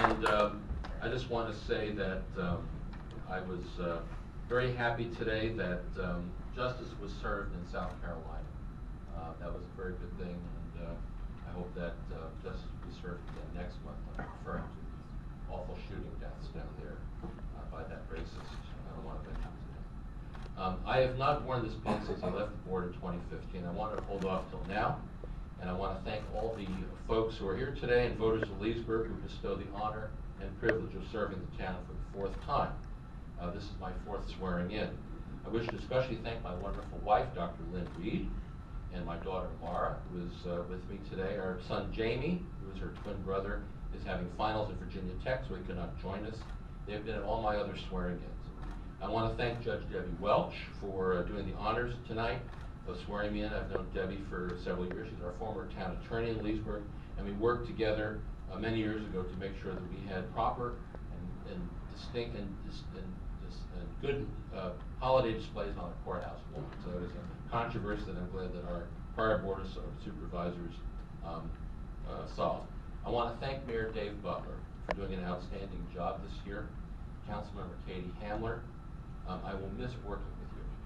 And I just want to say that I was very happy today that justice was served in South Carolina. That was a very good thing, and I hope that justice will be served again next month. I'm referring to these awful shooting deaths down there by that racist. I don't want to mention his name. I have not worn this pin since I left the board in 2015. I want to hold off till now. And I want to thank all the folks who are here today and voters of Leesburg who bestow the honor and privilege of serving the town for the fourth time. This is my fourth swearing in. I wish to especially thank my wonderful wife, Dr. Reid, and my daughter, Laura, who is with me today. Our son, Jamie, who is her twin brother, is having finals at Virginia Tech, so he could not join us. They have been at all my other swearing-ins. I want to thank Judge Debbie Welch for doing the honors tonight. Swearing me in. I've known Debbie for several years. She's our former town attorney in Leesburg, and we worked together many years ago to make sure that we had proper and distinct and good holiday displays on the courthouse wall. So it is a controversy that I'm glad that our prior board of supervisors solved. I want to thank Mayor Dave Butler for doing an outstanding job this year. Councilmember Katie Hamler, I will miss working with you.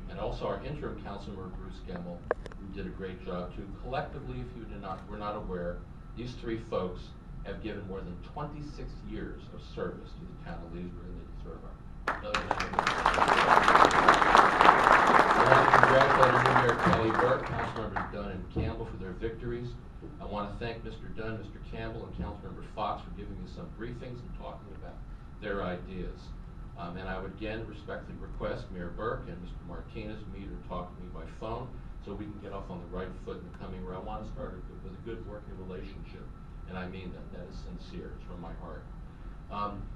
And also our interim councilmember Bruce Gemmell, who did a great job too. Collectively, if you were not aware, these three folks have given more than 26 years of service to the town of Leesburg, and they deserve our I want to congratulate our new Mayor Kelly Burke, Councilmembers Dunn and Campbell for their victories. I want to thank Mr. Dunn, Mr. Campbell, and Councilmember Fox for giving me some briefings and talking about their ideas. And I would again respectfully request Mayor Burke and Mr. Martinez meet or talk to me by phone so we can get off on the right foot in the coming year. I want to start with a good working relationship, and I mean that. That is sincere. It's from my heart.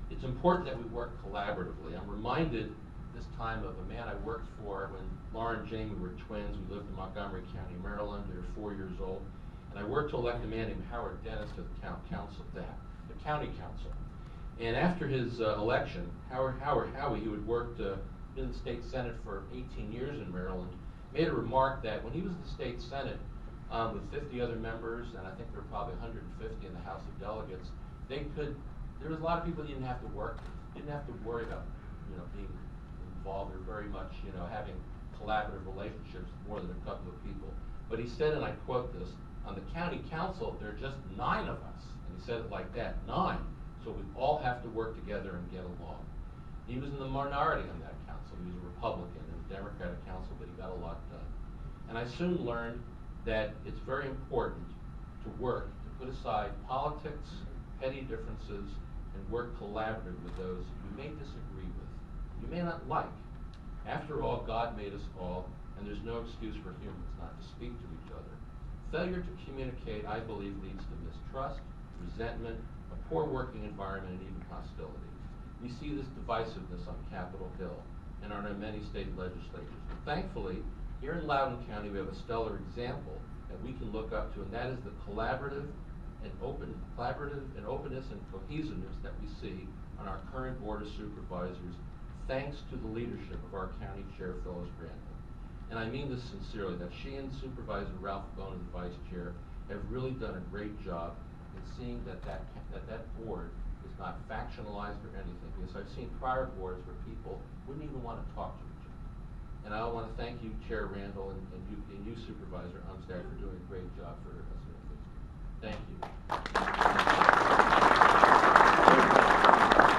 It's important that we work collaboratively. I'm reminded this time of a man I worked for when Laura and Jamie were twins. We lived in Montgomery County, Maryland. They were 4 years old. And I worked to elect a man named Howard Dennis to the town council, the county council. And after his election, Howie, who had worked in the state senate for 18 years in Maryland, made a remark that when he was in the state senate with 50 other members, and I think there were probably 150 in the House of Delegates, there was a lot of people you didn't have to work with. You didn't have to worry about, being involved or very much, having collaborative relationships with more than a couple of people. But he said, and I quote this, on the county council, there are just 9 of us. And he said it like that, 9. So we all have to work together and get along. He was in the minority on that council. He was a Republican in the Democratic council, but he got a lot done. And I soon learned that it's very important to work, to put aside politics, petty differences, and work collaboratively with those you may disagree with, you may not like. After all, God made us all, and there's no excuse for humans not to speak to each other. Failure to communicate, I believe, leads to mistrust, resentment, a poor working environment, and even hostility. We see this divisiveness on Capitol Hill and on our many state legislatures. But thankfully, here in Loudoun County, we have a stellar example that we can look up to, and that is the collaborative and openness and cohesiveness that we see on our current Board of Supervisors, thanks to the leadership of our County Chair, Phyllis Randall. And I mean this sincerely, that she and Supervisor Ralph Bowen, the Vice Chair, have really done a great job in seeing that board is not factionalized or anything. Because I've seen prior boards where people wouldn't even want to talk to each other. And I want to thank you, Chair Randall, and you Supervisor Umstack, for doing a great job for us. Thank you.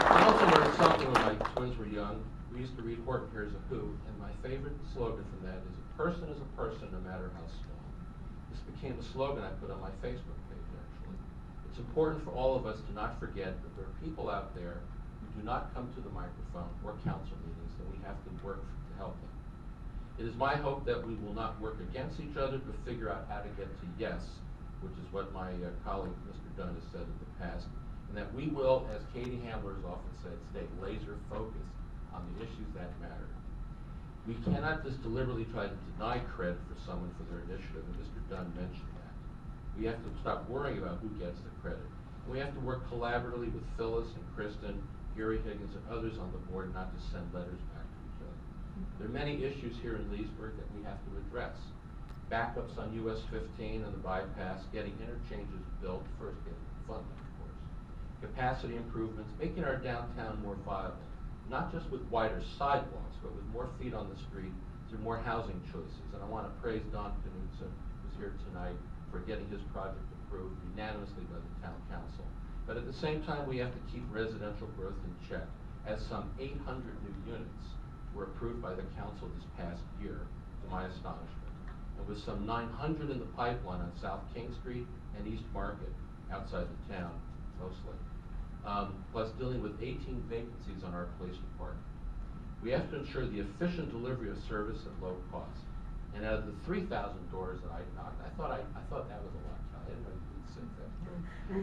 I also learned something when my twins were young. We used to read Horton Hears a Who, and my favorite slogan from that is, a person is a person no matter how small. This became a slogan I put on my Facebook page, actually. It's important for all of us to not forget that there are people out there who do not come to the microphone or council meetings, and we have to work to help them. It is my hope that we will not work against each other, but figure out how to get to yes, which is what my colleague Mr. Dunn has said in the past, and that we will, as Katie Hamler has often said, stay laser focused on the issues that matter. We cannot just deliberately try to deny credit for someone for their initiative, and Mr. Dunn mentioned that. We have to stop worrying about who gets the credit. And we have to work collaboratively with Phyllis and Kristen, Gary Higgins, and others on the board, not to send letters back to each other. There are many issues here in Leesburg that we have to address. Backups on US 15 and the bypass, getting interchanges built, first getting funding, of course. capacity improvements, making our downtown more viable, not just with wider sidewalks, but with more feet on the street through more housing choices. And I want to praise Don Knudsen, who's here tonight, for getting his project approved unanimously by the town council. But at the same time, we have to keep residential growth in check, as some 800 new units were approved by the council this past year, to my astonishment. And with some 900 in the pipeline on South King Street and East Market, outside the town mostly. Plus dealing with 18 vacancies on our police department. We have to ensure the efficient delivery of service at low cost. And out of the 3,000 doors that I knocked, I thought that was a lot. I didn't know you could say that.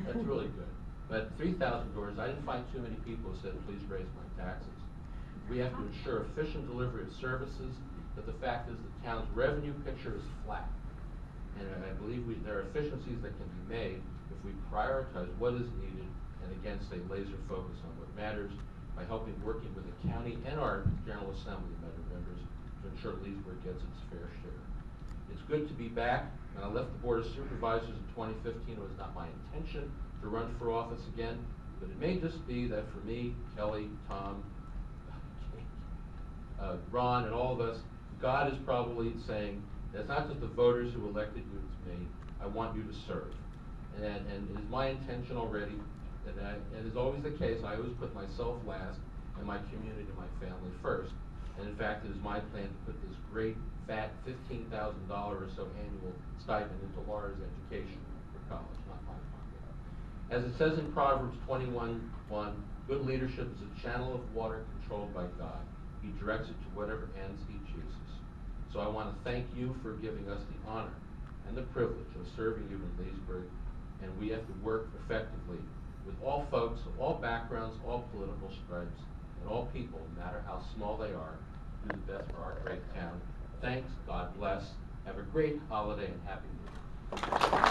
That's really good. But 3,000 doors, I didn't find too many people who said, please raise my taxes. We have to ensure efficient delivery of services, but the fact is the town's revenue picture is flat. And I believe there are efficiencies that can be made if we prioritize what is needed and again stay laser focused on what matters by working with the county and our General Assembly members to ensure Leesburg gets its fair share. It's good to be back. When I left the Board of Supervisors in 2015, it was not my intention to run for office again, but it may just be that for me, Kelly, Tom, Ron, and all of us, God is probably saying that it's not just the voters who elected you, it's me. I want you to serve. And it is my intention already, and is always the case, I always put myself last and my community and my family first. And in fact, it is my plan to put this great, fat $15,000 or so annual stipend into Laura's education for college, not my pocket. As it says in Proverbs 21:1, good leadership is a channel of water controlled by God. He directs it to whatever ends he chooses. So I want to thank you for giving us the honor and the privilege of serving you in Leesburg, and we have to work effectively with all folks of all backgrounds, all political stripes, and all people, no matter how small they are, to do the best for our great town. Thanks, God bless, have a great holiday, and Happy New Year.